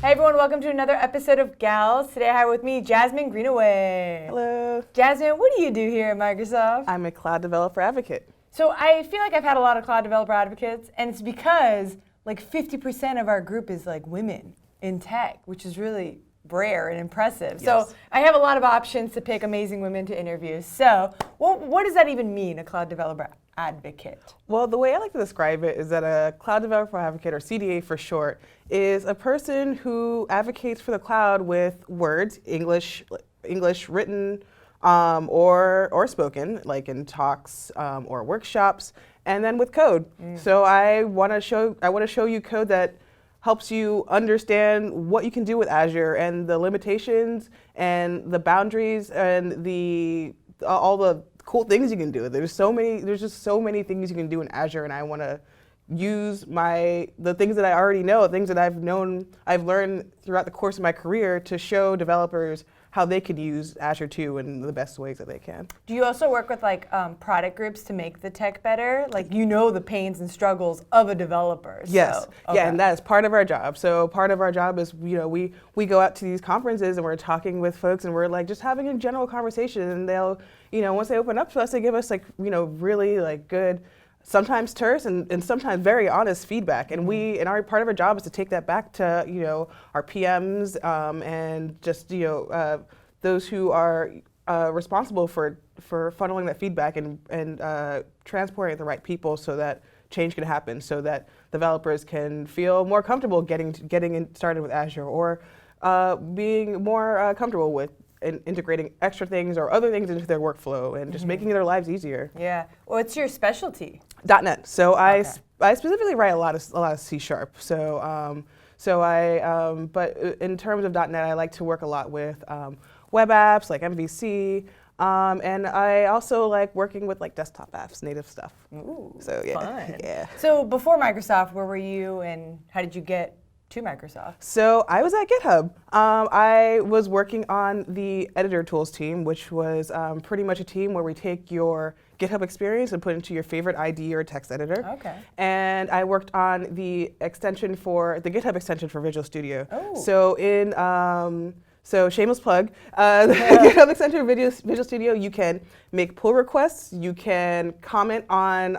Hey everyone, welcome to another episode of Gals. Today I have with me Jasmine Greenaway. Hello. Jasmine, what do you do here at Microsoft? I'm a cloud developer advocate. So I feel like I've had a lot of cloud developer advocates, and it's because like 50% of our group is like women in tech, which is really rare and impressive. Yes. So I have a lot of options to pick amazing women to interview. So what does that even mean, a cloud developer advocate? Well, the way I like to describe it is that a cloud developer advocate, or CDA for short, is a person who advocates for the cloud with words, English written or spoken, like in talks or workshops, and then with code. So I want to show you code that helps you understand what you can do with Azure and the limitations and the boundaries and all the cool things you can do. There's just so many things you can do in Azure, and I want to use the things that I already know, things that I've learned throughout the course of my career to show developers how they could use Azure too in the best ways that they can. Do you also work with like product groups to make the tech better? Like, you know, the pains and struggles of a developer. Yes, so, okay. Yeah, and that is part of our job. So part of our job is, you know, we go out to these conferences and we're talking with folks and we're like just having a general conversation, and they'll, you know, once they open up to us, they give us like, you know, really like good, sometimes terse and sometimes very honest feedback, and part of our job is to take that back to, you know, our PMs and just, you know, those who are responsible for funneling that feedback and transporting it to the right people so that change can happen, so that developers can feel more comfortable getting started with Azure, or being more comfortable with integrating extra things or other things into their workflow and just making their lives easier. Yeah. What's your specialty? .NET. So Okay. I specifically write a lot of C#. So but in terms of .NET, I like to work a lot with web apps like MVC, and I also like working with like desktop apps, native stuff. Ooh, So yeah, fun. yeah. So before Microsoft, where were you and how did you get to Microsoft? So I was at GitHub. I was working on the editor tools team, which was pretty much a team where we take your GitHub experience and put it into your favorite IDE or text editor. Okay. And I worked on the GitHub extension for Visual Studio. Oh. So so shameless plug, the GitHub extension for Visual Studio, you can make pull requests, you can comment on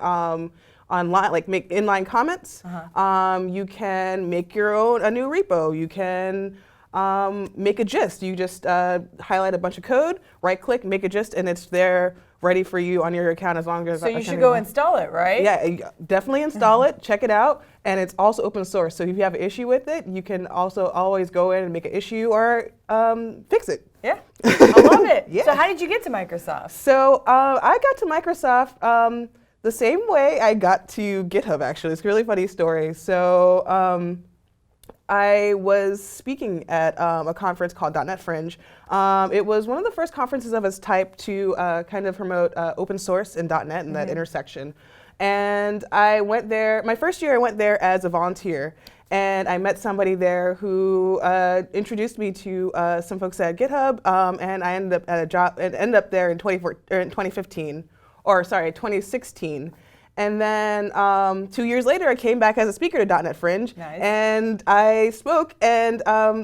online, like make inline comments. You can make a new repo. You can make a gist. You just highlight a bunch of code, right click, make a gist, and it's there ready for you on your account as long as. So you should go install it, right? Yeah, definitely install it, check it out, and it's also open source. So if you have an issue with it, you can also always go in and make an issue or fix it. Yeah, I love it. Yeah. So how did you get to Microsoft? So I got to Microsoft the same way I got to GitHub, actually. It's a really funny story. So I was speaking at a conference called .NET Fringe. It was one of the first conferences of its type to kind of promote open source in .NET and that intersection. And I went there, my first year I went there as a volunteer. And I met somebody there who introduced me to some folks at GitHub, and I ended up at a job, and ended up there in 2016. And then 2 years later, I came back as a speaker to .NET Fringe. Nice. And I spoke, and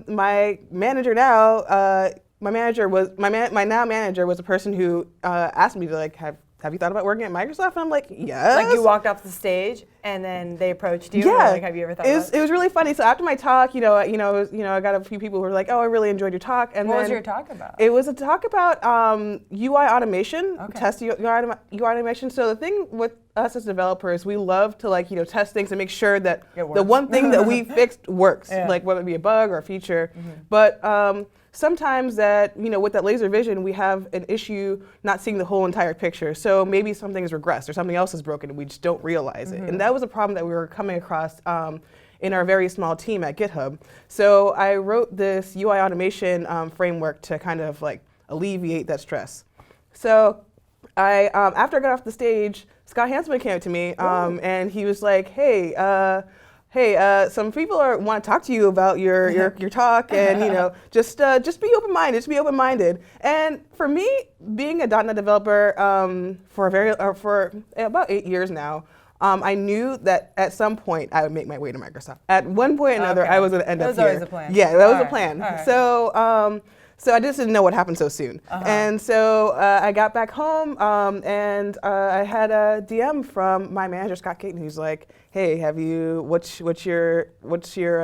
my manager now, my now manager was a person who asked me to like, have you thought about working at Microsoft? And I'm like, yes. Like you walked off the stage and then they approached you. Yeah. And like, have you ever thought about it? It was really funny. So after my talk, I got a few people who were like, oh, I really enjoyed your talk. And What then was your talk about? It was a talk about UI automation, Okay. test UI automation. So the thing with us as developers, we love to test things and make sure that It the works. one thing that we fixed works, Yeah. like whether it be a bug or a feature. But sometimes with that laser vision, we have an issue not seeing the whole entire picture. So maybe something is regressed or something else is broken and we just don't realize it. And that was a problem that we were coming across in our very small team at GitHub. So I wrote this UI automation framework to kind of like alleviate that stress. So after I got off the stage, Scott Hanselman came up to me and he was like, hey, some people want to talk to you about your talk, and just be open-minded. And for me, being a .NET developer for about 8 years now, I knew that at some point I would make my way to Microsoft. At one point or another, I was going to end up here. That was always the plan. Yeah, that was the plan. All right. So I just didn't know what happened so soon. And so I got back home and I had a DM from my manager, Scott Caton, who's like, hey, what's your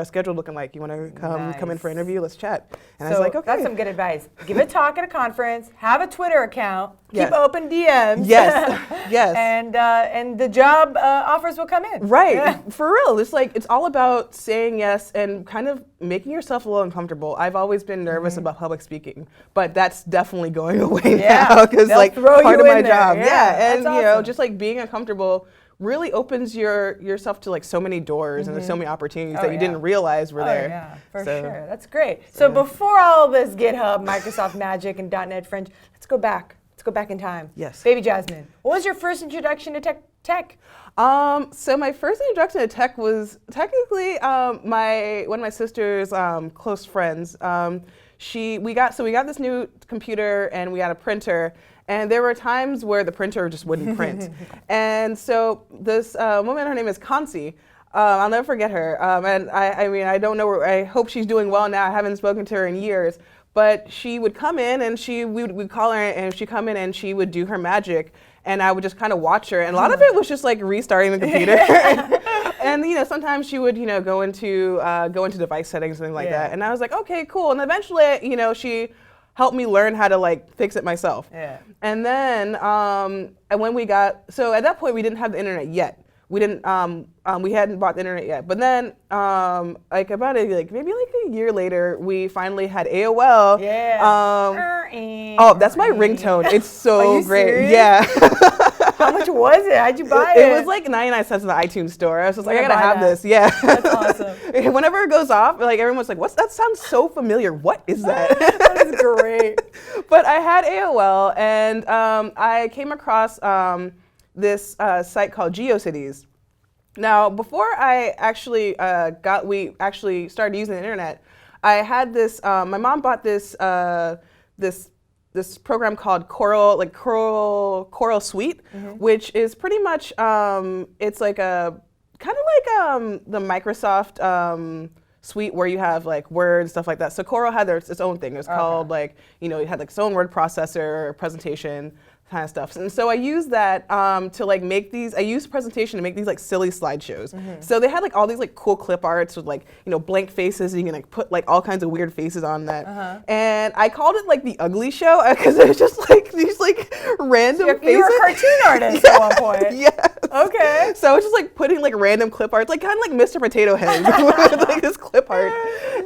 schedule looking like? You want to come in for an interview? Let's chat. And I was like, okay. That's some good advice. Give a talk at a conference, have a Twitter account, Yes. keep open DMs. Yes, yes. And the job offers will come in. Right, Yeah. for real. It's all about saying yes and kind of making yourself a little uncomfortable. I've always been nervous about public speaking, but that's definitely going away now because They'll like throw part you of my in there. job. Yeah, And that's you know, awesome. just like being uncomfortable really opens yourself to like so many doors and there's so many opportunities that you didn't realize were there. Yeah, for sure. That's great. So before all this GitHub, Microsoft Magic, and .NET Fringe, let's go back. Let's go back in time. Yes. Baby Jasmine, what was your first introduction to tech? So my first introduction to tech was technically one of my sister's close friends. We got this new computer and we had a printer. And there were times where the printer just wouldn't print. And so this woman, her name is Kansi. I'll never forget her. And I mean, I don't know, I hope she's doing well now. I haven't spoken to her in years. But she would come in and we'd call her and she'd come in and she would do her magic. And I would just kind of watch her. And a lot of it was just like restarting the computer. And you know, sometimes she would, you know, go into device settings and things like that. And I was like, okay, cool. And eventually, you know, she helped me learn how to like fix it myself. Yeah. And then and when so at that point we didn't have the internet yet. We hadn't bought the internet yet. But then maybe a year later, we finally had AOL. Yeah. Oh, that's my ringtone. It's so great. Serious? Yeah. How much was it? How'd you buy it? It was like 99 cents in the iTunes store. I was just like, I Yeah, gotta buy have that. this. Yeah. That's awesome. Whenever it goes off, like everyone's like, that sounds so familiar. What is that? That is great. But I had AOL and I came across this site called GeoCities. Now, before I actually we actually started using the internet, I had this. My mom bought this this program called Coral Suite, which is pretty much it's like a kind of like the Microsoft suite where you have like Word and stuff like that. So Coral had its own thing. It was called like, you know, it had like its own word processor, presentation kind of stuff. And so I used that to like make these, I used presentation to make these like silly slideshows. So they had like all these like cool clip arts with like, you know, blank faces, and you can like put like all kinds of weird faces on that. And I called it like the ugly show because it was just like these like random faces. You were a cartoon artist at one point. Yes. Okay. So I was just like putting like random clip arts, like kind of like Mr. Potato Head with like this clip art.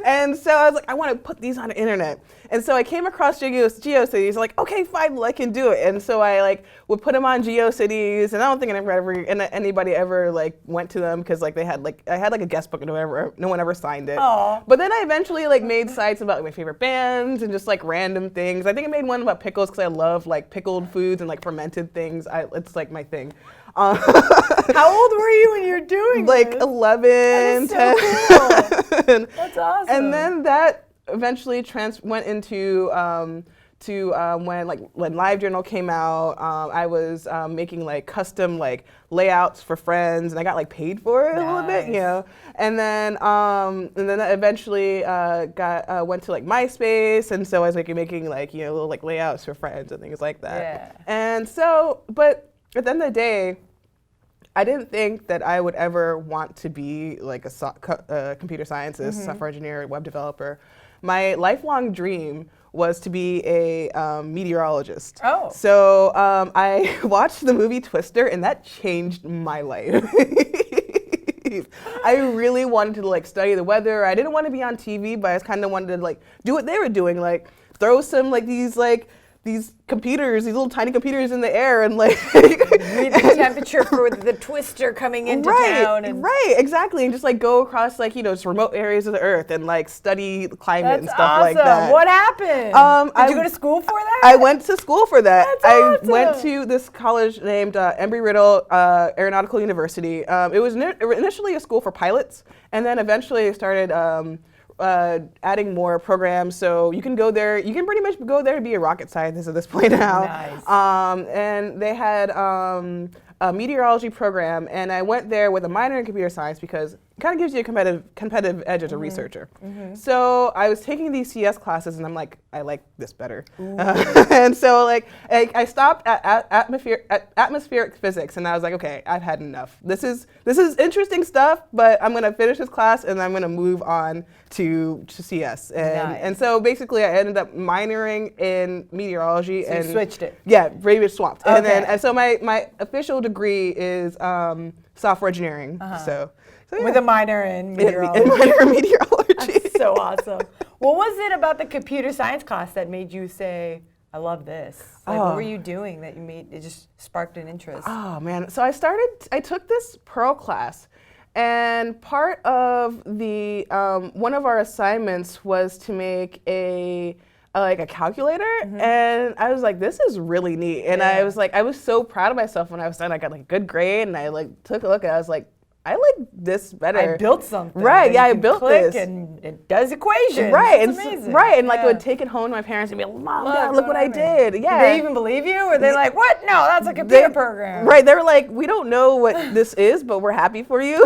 And so I was like, I want to put these on the internet. And so I came across GeoCities, like, okay, fine, well, I can do it. And so I like would put them on GeoCities, and I don't think anybody ever like went to them because like I had like a guest book and no one ever signed it. Aww. But then I eventually like made sites about like, my favorite bands and just like random things. I think I made one about pickles because I love like pickled foods and like fermented things. It's like my thing. How old were you when you were doing like this? 11, That 10. is so cool. That's awesome. And then that eventually went into when LiveJournal came out. I was making like custom like layouts for friends, and I got like paid for it a little bit, you know. And then that eventually went to like MySpace, and so I was like making like, you know, little like layouts for friends and things like that. Yeah. And so, but at the end of the day, I didn't think that I would ever want to be like a computer scientist, software engineer, web developer. My lifelong dream was to be a meteorologist. Oh. So I watched the movie Twister, and that changed my life. I really wanted to like study the weather. I didn't want to be on TV, but I just kind of wanted to like do what they were doing, like throw some like these computers, these little tiny computers in the air, and like read the temperature for the twister coming into town. And right, exactly, and just like go across like, you know, just remote areas of the earth and like study the climate and stuff awesome. like that. What happened? Did you go to school for that? I went to school for that. That's I awesome. went to this college named Embry-Riddle Aeronautical University. It was initially a school for pilots, and then eventually it started adding more programs, so you can go there. You can pretty much go there to be a rocket scientist at this point now. Nice. And they had a meteorology program, and I went there with a minor in computer science because it kind of gives you a competitive edge as a researcher. So I was taking these CS classes, and I'm like, I like this better. And so like I stopped at atmospheric physics, and I was like, okay, I've had enough. This is interesting stuff, but I'm gonna finish this class, and I'm gonna move on to CS. And so basically, I ended up minoring in meteorology. So and you switched it. Yeah, pretty much swapped. Okay. And so my official degree is software engineering. So yeah. With a minor in meteorology. And minor in meteorology. That's so awesome. What was it about the computer science class that made you say, I love this? Like, what were you doing that it just sparked an interest? Oh man, so I took this Perl class, and part of the, one of our assignments was to make a calculator, and I was like, this is really neat. And I was so proud of myself when I was done. I got like a good grade, and I like took a look, and I was like, I like this better. I built something. Right, yeah, I built this. And it does equations. Right, That's amazing. Right, and like I would take it home to my parents and be like, Mom, Dad, look what I did. Yeah. Did they even believe you? Or they like, what? No, that's a computer program. Right, they were like, we don't know what this is, but we're happy for you.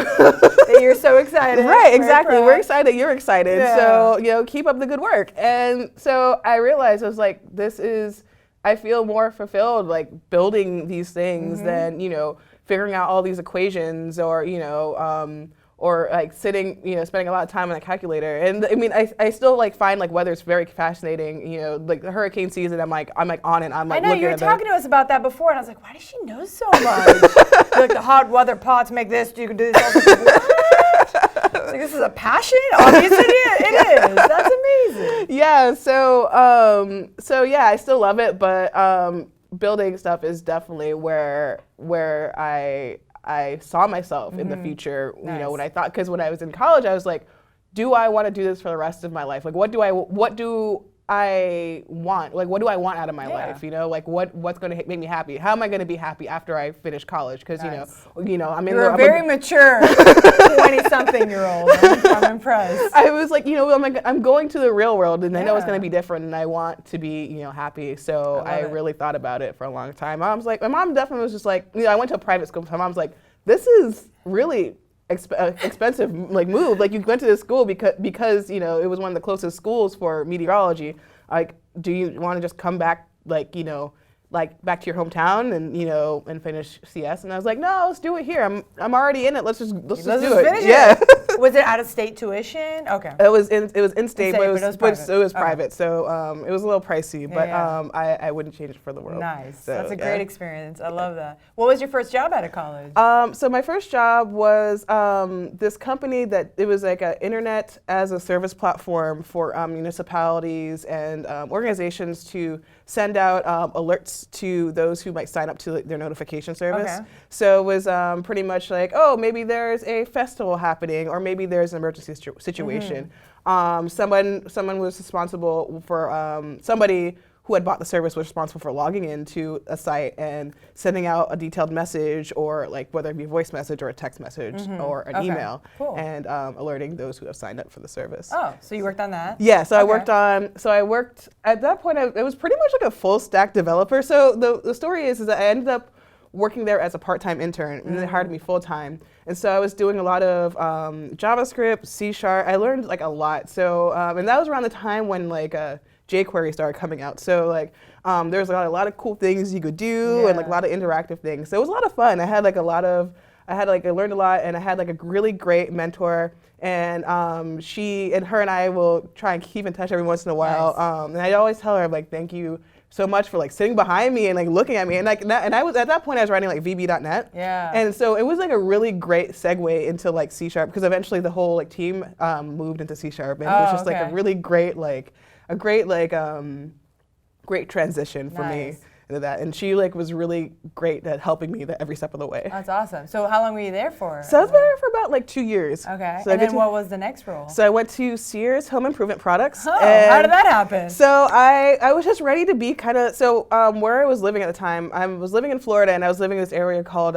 You're so excited. Right, exactly. We're excited that you're excited. Yeah. So, keep up the good work. And so I realized, I was like, I feel more fulfilled like building these things than, figuring out all these equations or like sitting, spending a lot of time on a calculator. And I mean, I still like find like weather's very fascinating, like the hurricane season, I'm like on it. I'm like, I know, you were talking to us about that before, and I was like, why does she know so much? Like the hot weather pots make this, you can do this. I was like, what? Like, this is a passion? Obviously it is. That's amazing. Yeah, so yeah, I still love it, but building stuff is definitely where I saw myself in the future. Nice. When I thought, because when I was in college, I was like, do I want to do this for the rest of my life? Like, what do I want? Like, what do I want out of my life? Like what's going to make me happy? How am I going to be happy after I finish college? Because I'm You're a very mature 20-something-year-old. I'm impressed. I was like, I'm going to the real world, and I know it's going to be different, and I want to be, happy. So I really thought about it for a long time. My mom definitely was just like, I went to a private school. So my mom's like, this is really expensive like move. Like, you went to this school because it was one of the closest schools for meteorology. Like, do you want to just come back back to your hometown and finish CS? And I was like, no, let's do it here. I'm already in it. Let's just do it. Finish Yeah. it. Was it out of state tuition? Okay. It was in state, but it was private. private. So it was a little pricey, but I wouldn't change it for the world. Nice. So, that's a great experience. I love that. What was your first job out of college? So my first job was this company that it was like an internet as a service platform for municipalities and organizations to send out alerts to those who might sign up to their notification service. Okay. So it was pretty much like, oh, maybe there's a festival happening, or maybe there's an emergency situation. Someone was responsible for somebody who had bought the service was responsible for logging into a site and sending out a detailed message, or like whether it be a voice message or a text message or an email, and alerting those who have signed up for the service. Oh, so you worked on that? Yeah, so I worked at that point, I was pretty much like a full stack developer. So the story is that I ended up working there as a part-time intern, and they hired me full-time. And so I was doing a lot of JavaScript, C#. I learned like a lot. So, and that was around the time when like jQuery started coming out. So like there was a lot of cool things you could do, and like a lot of interactive things. So it was a lot of fun. I learned a lot, and I had like a really great mentor. And her and I will try and keep in touch every once in a while. Nice. And I always tell her, like, thank you so much for like sitting behind me and like looking at me, and I was at that point I was writing like VB.net. Yeah. And so it was like a really great segue into like C#, because eventually the whole like team moved into C#, and it was just like a really great great transition for me into that. And she like was really great at helping me every step of the way. That's awesome. So how long were you there for? So I was there for about like 2 years. Okay. So and then what was the next role? So I went to Sears Home Improvement Products. Oh, how did that happen? So I was just ready to be kind of, where I was living at the time, I was living in Florida, and I was living in this area called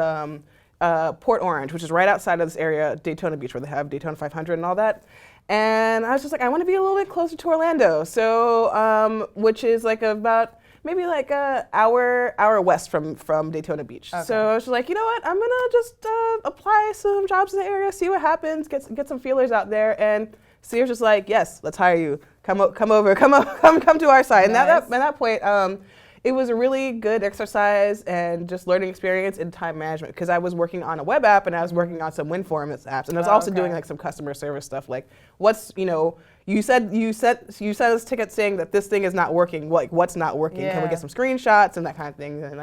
Port Orange, which is right outside of this area, Daytona Beach, where they have Daytona 500 and all that. And I was just like, I want to be a little bit closer to Orlando. So, which is like about maybe like a hour west from Daytona Beach. Okay. So I was just like, you know what, I'm gonna just apply some jobs in the area, see what happens, get some feelers out there. And Sears was like, yes, let's hire you. Come to our side. Nice. And at that point, it was a really good exercise and just learning experience in time management, because I was working on a web app and I was working on some WinForm apps, and I was also doing like some customer service stuff, like you said this ticket saying that this thing is not working, like what's not working, can we get some screenshots and that kind of thing. And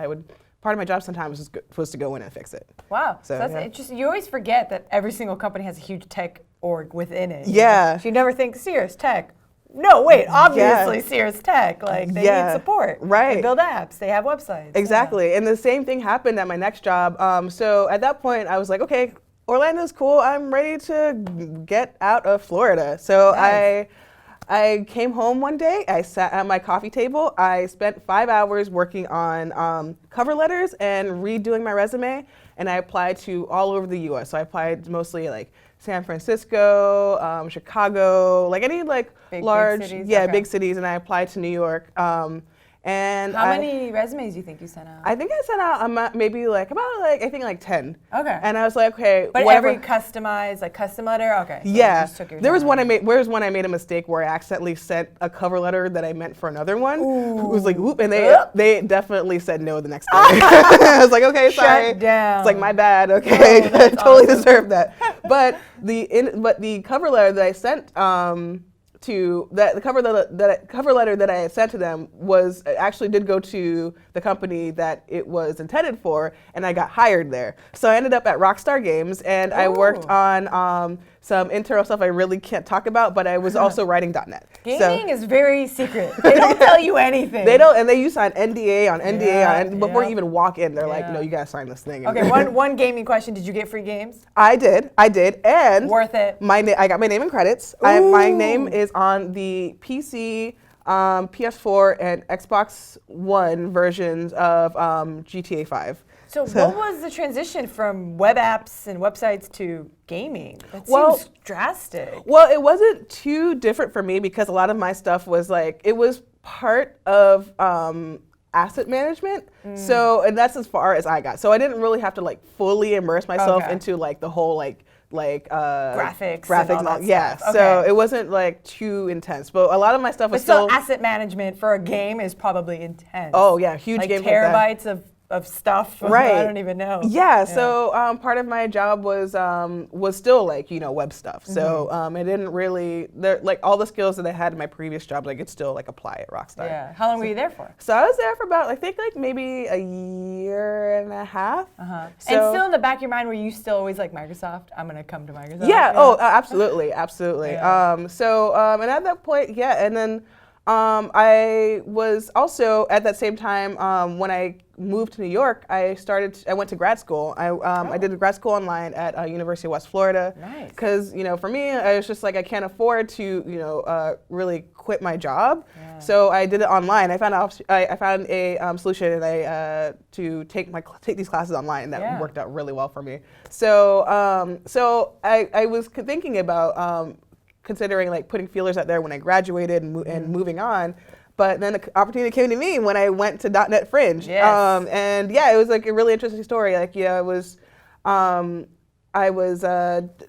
part of my job sometimes was to go in and fix it. Wow, so that's yeah. interesting. You always forget that every single company has a huge tech org within it. Yeah. So you never think Sears tech. No, wait, obviously Sears tech, like they need support. Right. They build apps, they have websites. Exactly, and the same thing happened at my next job. So at that point I was like, okay, Orlando's cool, I'm ready to get out of Florida. So nice. I came home one day, I sat at my coffee table, I spent 5 hours working on cover letters and redoing my resume, and I applied to all over the US. So I applied mostly like San Francisco, Chicago, like any like large, big cities? big cities, and I applied to New York. And how many resumes do you think you sent out? I think I sent out maybe like I think like 10. Okay. And I was like, okay, but whatever. every customized like custom letter? Okay. So yeah. you just took your There was time. one I made a mistake where I accidentally sent a cover letter that I meant for another one. Ooh. It was like, whoop, and they definitely said no the next day. I was like, okay, sorry. Shut down. It's like my bad. Okay, Oh, I that's totally awesome. deserved that. But the cover letter that I sent the cover letter that I had sent to them actually did go to the company that it was intended for, and I got hired there. So I ended up at Rockstar Games, and I worked on some internal stuff I really can't talk about, but I was also writing .NET. Gaming is very secret. They don't tell you anything. They don't, and they use NDA on NDA before you even walk in. They're like, no, you gotta sign this thing. Okay, one gaming question. Did you get free games? I did, and worth it. I got my name and credits. My name is on the PC, PS4, and Xbox One versions of GTA 5. So what was the transition from web apps and websites to gaming? That seems drastic. Well, it wasn't too different for me because a lot of my stuff was like, it was part of asset management. So, and that's as far as I got. So I didn't really have to like fully immerse myself into like the whole graphics and all that yeah. stuff. So Okay. it wasn't like too intense, but a lot of my stuff was But still, asset management for a game is probably intense. Oh yeah, huge like game terabytes of stuff. Right. I don't even know. Yeah. So part of my job was still like web stuff. So it didn't really like all the skills that I had in my previous job, like, I could still like apply at Rockstar. Yeah. How long were you there for? So I was there for about, I think, like maybe a year and a half. And So, still in the back of your mind, were you still always like Microsoft? I'm gonna come to Microsoft. yeah. Oh, absolutely, absolutely. Yeah. And at that point, and then I was also at that same time when I moved to New York. I went to grad school. I did grad school online at University of West Florida. Nice. Because for me, I was just like, I can't afford to really quit my job. Yeah. So I did it online. I found a solution, and to take these classes online, and that worked out really well for me. So I was thinking about considering like putting feelers out there when I graduated and moving on. But then the opportunity came to me when I went to .NET Fringe. Yes. And it was like a really interesting story. Like, I was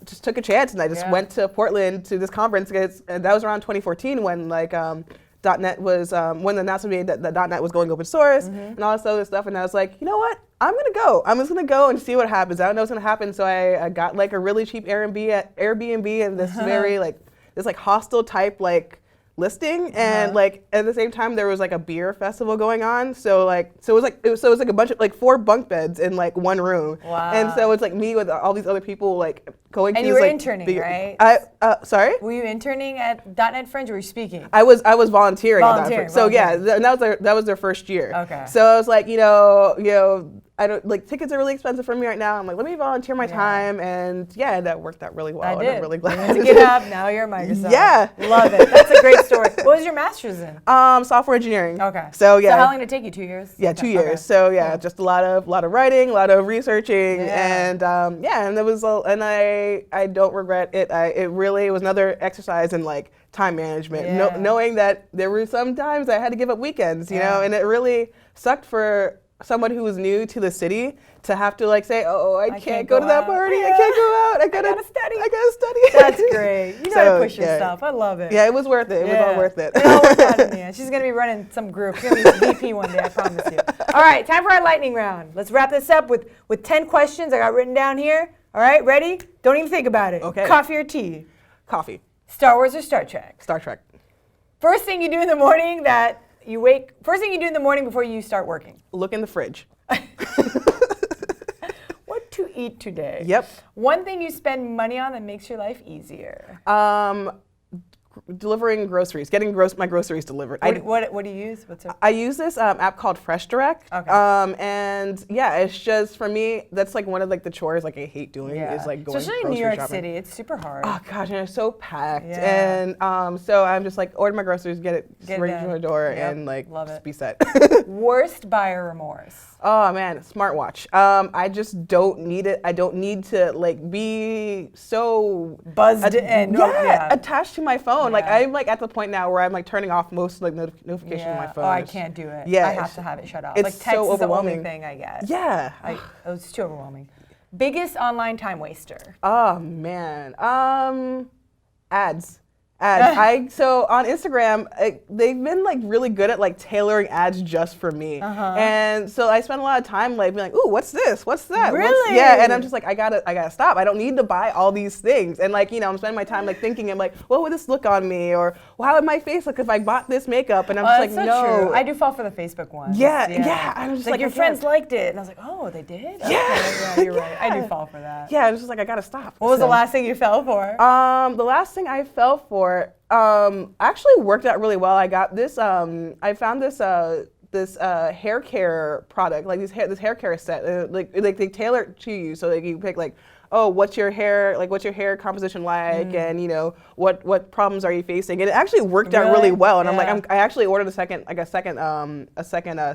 just took a chance, and I just went to Portland to this conference. And that was around 2014 when like .NET was, when the announcement made that the .NET was going open source and all this other stuff. And I was like, you know what? I'm gonna go. I'm just gonna go and see what happens. I don't know what's gonna happen. So I got like a really cheap Airbnb and this very like this like hostel type like listing, and like at the same time there was like a beer festival going on. So it was like a bunch of like 4 bunk beds in like one room. Wow. And so it's like me with all these other people like going And to you this, were like, interning, right? Sorry? Were you interning at .NET Fringe, or were you speaking? I was volunteering. At that. So volunteering. and that was their first year. Okay. So I was like, I don't like tickets are really expensive for me right now. I'm like, let me volunteer my time, and yeah, that worked out really well. I did. I'm really glad. You went to GitHub, now you're at Microsoft. Yeah, love it. That's a great story. What was your master's in? Software engineering. Okay. So yeah. So how long did it take you? 2 years? Yeah, 2 years. Okay. So yeah, just a lot of writing, a lot of researching, and and it was, and I don't regret it. It really was another exercise in like time management, knowing that there were some times I had to give up weekends, you know, and it really sucked for someone who was new to the city to have to like say, oh, I can't go to that party, I can't go out, I gotta study. That's great. You know how to push yourself. I love it. Yeah, it was worth it. It was all worth it. It all worked out in the end. She's gonna be running some group. She's gonna be VP one day, I promise you. All right, time for our lightning round. Let's wrap this up with 10 questions I got written down here. All right, ready? Don't even think about it. Okay. Coffee or tea? Coffee. Star Wars or Star Trek? Star Trek. First thing you do in the morning before you start working? Look in the fridge. What to eat today? Yep. One thing you spend money on that makes your life easier? Delivering groceries, getting my groceries delivered. What do you use? I use this app called Fresh Direct. Okay. And yeah, it's just, for me, that's like one of like the chores like I hate doing is like going especially in New York City, it's super hard. Oh gosh, and it's so packed. And so I'm just like, order my groceries, get it right to my door, and like just be set. Worst buyer remorse? Oh man, smartwatch. I just don't need it. I don't need to like be so buzzed and attached to my phone. Like I'm like at the point now where I'm like turning off most like notifications on my phone. Oh, I can't do it. Yeah, I have to have it shut off. It's like text so is overwhelming. the only thing I get. Yeah. It's too overwhelming. Biggest online time waster? Oh man, ads. So on Instagram, they've been like really good at like tailoring ads just for me, and so I spend a lot of time like being like, ooh, what's this? What's that? Really? And I'm just like, I gotta stop. I don't need to buy all these things, and like I'm spending my time like thinking, I'm like, what would this look on me, or well, how would my face look if I bought this makeup? And I'm just like, no. True. I do fall for the Facebook one. Yeah. I'm just like your friends liked it, and I was like, oh, they did. Okay. Yeah, you're right. I do fall for that. Yeah, I was just like, I gotta stop. What was the last thing you fell for? The last thing I fell for. Actually worked out really well. I got this. I found this hair care product, like this hair care set. Like they tailor it to you, so like you pick like, oh, what's your hair composition like, and what problems are you facing? And it actually worked out really well. And I'm like, I actually ordered a second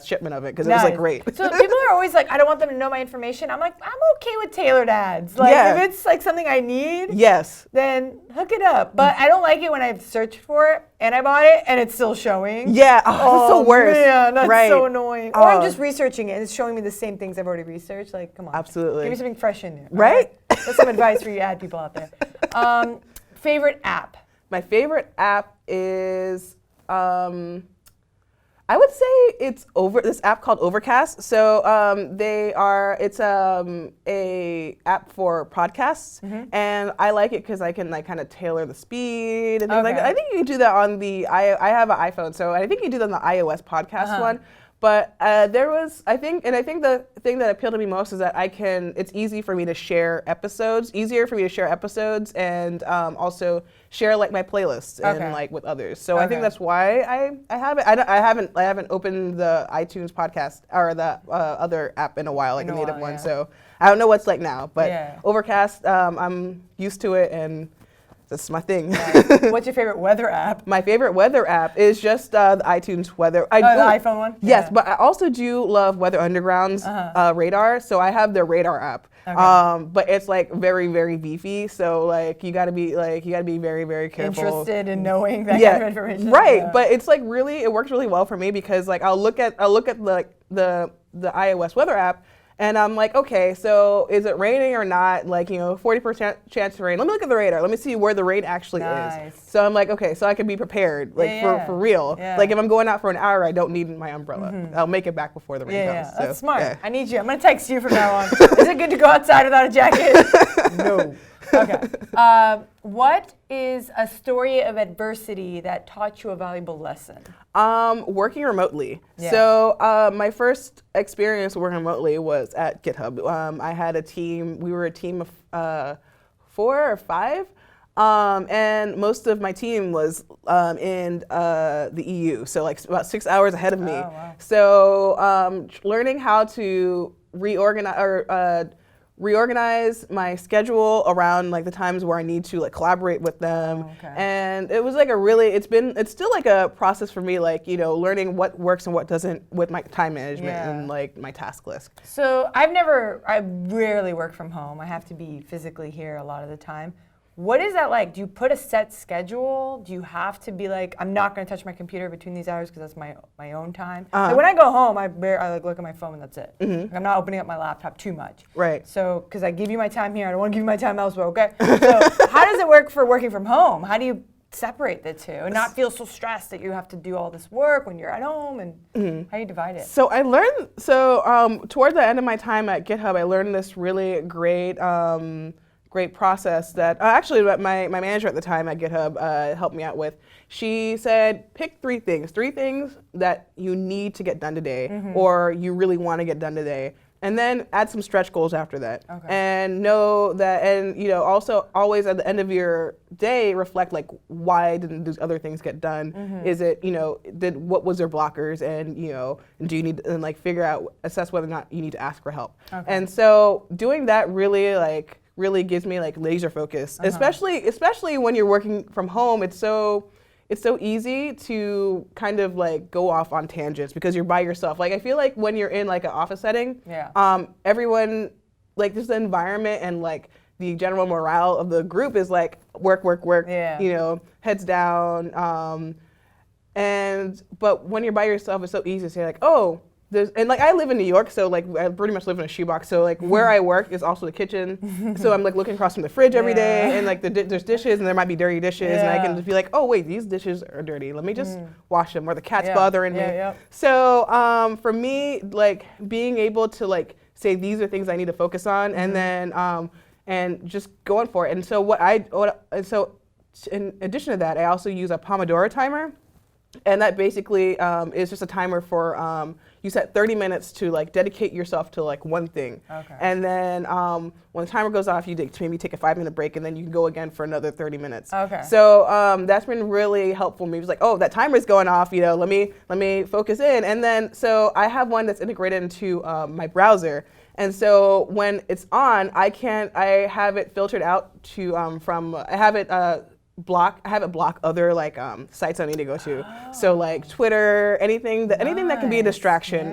shipment of it because it was like great. So people are always like, I don't want them to know my information. I'm like, I'm okay with tailored ads. Like if it's like something I need, then hook it up. But I don't like it when I've searched for it and I bought it and it's still showing. Yeah, that's the worst. Man, that's so annoying. Or I'm just researching it and it's showing me the same things I've already researched. Like, come on. Absolutely. Give me something fresh in there. Right? That's some advice for you ad people out there. Favorite app? My favorite app is, I would say it's this app called Overcast. So it's a app for podcasts, and I like it because I can like kind of tailor the speed and things like that. I think you can do that on I have an iPhone, so I think you can do that on the iOS podcast one. But I think the thing that appealed to me most is that it's easier for me to share episodes, and also share like my playlists and like with others. So I think that's why I have it. I haven't opened the iTunes podcast or the other app in a while, like the native one. So I don't know what's like now, but Overcast, I'm used to it, and that's my thing. What's your favorite weather app? My favorite weather app is just the iTunes weather. The iPhone one? Yes, but I also do love Weather Underground's Radar. So I have their Radar app. But it's like very, very beefy. So like you gotta be very, very careful. Interested in knowing that kind of information. Right. Yeah. But it's like it works really well for me because like I'll look at the iOS weather app. And I'm like, okay, so is it raining or not? Like, 40% chance to rain. Let me look at the radar. Let me see where the rain actually is. So I'm like, okay, so I can be prepared, like for real. Yeah. Like if I'm going out for an hour, I don't need my umbrella. I'll make it back before the rain comes. Yeah, that's smart. Yeah. I need you. I'm gonna text you from now on. Is it good to go outside without a jacket? No. Okay. What is a story of adversity that taught you a valuable lesson? Working remotely. Yeah. So my first experience working remotely was at GitHub. I had a team. We were a team of 4 or 5. And most of my team was in the EU, so like about 6 hours ahead of me. Oh, wow. So learning how to reorganize my schedule around like the times where I need to like collaborate with them. And it was like it's still like a process for me, like, you know, learning what works and what doesn't with my time management and like my task list. So I rarely work from home. I have to be physically here a lot of the time. What is that like? Do you put a set schedule? Do you have to be like, I'm not going to touch my computer between these hours because that's my own time? Like when I go home, I like look at my phone and that's it. Like I'm not opening up my laptop too much. Right. So, because I give you my time here, I don't want to give you my time elsewhere, okay? So how does it work for working from home? How do you separate the two and not feel so stressed that you have to do all this work when you're at home, and how do you divide it? So I learned, towards the end of my time at GitHub, I learned this really great process that actually my manager at the time at GitHub helped me out with. She said, pick three things that you need to get done today or you really want to get done today. And then add some stretch goals after that. And know that, and you know, also always at the end of your day, reflect like, why didn't these other things get done? Is it, you know, what was their blockers? And, you know, do you need, and like assess whether or not you need to ask for help. And so doing that really gives me like laser focus, especially when you're working from home. It's so easy to kind of like go off on tangents because you're by yourself. Like I feel like when you're in like an office setting, everyone, like just the environment and like the general morale of the group is like work, you know, heads down. But when you're by yourself, it's so easy to say like, oh, and like I live in New York, so like I pretty much live in a shoebox. So like where I work is also the kitchen. So I'm like looking across from the fridge every day, and like there's dishes, and there might be dirty dishes, and I can just be like, oh wait, these dishes are dirty. Let me just wash them. Or the cat's bothering me. So for me, like being able to like say these are things I need to focus on, and then and just going for it. And so in addition to that, I also use a Pomodoro timer. And that basically is just a timer for, you set 30 minutes to like dedicate yourself to like one thing. And then when the timer goes off, you maybe take a 5-minute break and then you can go again for another 30 minutes. So that's been really helpful for me. It was like, oh, that timer's going off, you know, let me focus in. And then, so I have one that's integrated into my browser. And so when it's on, I have it filtered out to, I have it block other like sites I need to go to. So like Twitter, anything that can be a distraction,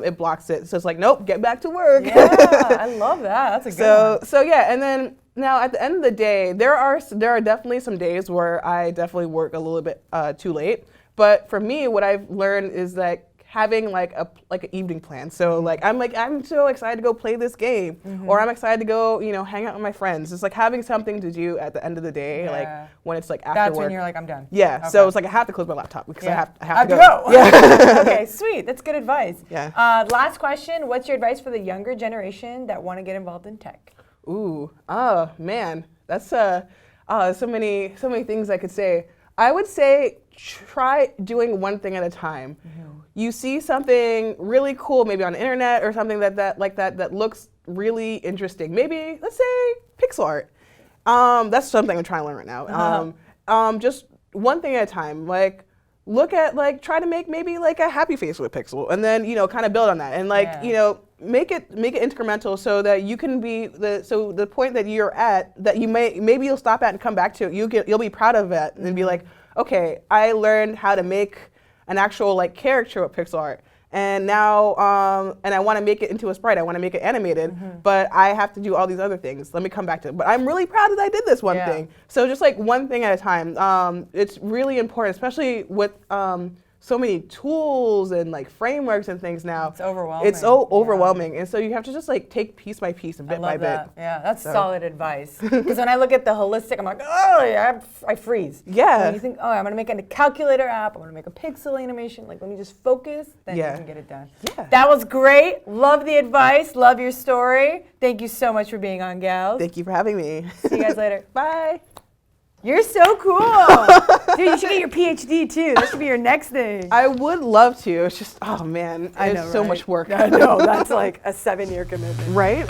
it blocks it. So it's like, nope, get back to work. I love that. That's a good one. So yeah, and then now at the end of the day, there are definitely some days where I definitely work a little bit too late. But for me, what I've learned is that having like an evening plan. So like I'm so excited to go play this game, or I'm excited to go, you know, hang out with my friends. It's like having something to do at the end of the day, like when it's like after That's work. when you're like, I'm done. So it's like I have to close my laptop because I have to go. Okay, sweet. That's good advice. Yeah. Last question. What's your advice for the younger generation that want to get involved in tech? Ooh, oh man, that's so many things I could say. I would say try doing one thing at a time. You see something really cool, maybe on the internet or something that looks really interesting. Maybe, let's say, pixel art. That's something I'm trying to learn right now. Just one thing at a time. Like, try to make maybe like a happy face with pixel, and then, you know, kind of build on that, and like, you know, make it incremental so that you can be the point that you're at, that you maybe you'll stop at and come back to it. You'll be proud of it and be like, okay, I learned how to make an actual like character with pixel art, and now and I want to make it into a sprite. I want to make it animated, but I have to do all these other things. Let me come back to it. But I'm really proud that I did this one thing. So just like one thing at a time. It's really important, especially with so many tools and like frameworks and things now. It's overwhelming. It's so overwhelming, and so you have to just like take piece by piece and bit by bit. Yeah, that's solid advice. Because when I look at the holistic, I'm like, oh, I freeze. Yeah. When you think, oh, I'm gonna make a calculator app, I'm gonna make a pixel animation. Like when you just focus, then you can get it done. Yeah. That was great. Love the advice. Love your story. Thank you so much for being on, Gals. Thank you for having me. See you guys later. Bye. You're so cool. Dude, you should get your PhD too. That should be your next thing. I would love to. It's just, oh man, I know, so much work. I know, that's like a 7-year commitment. Right?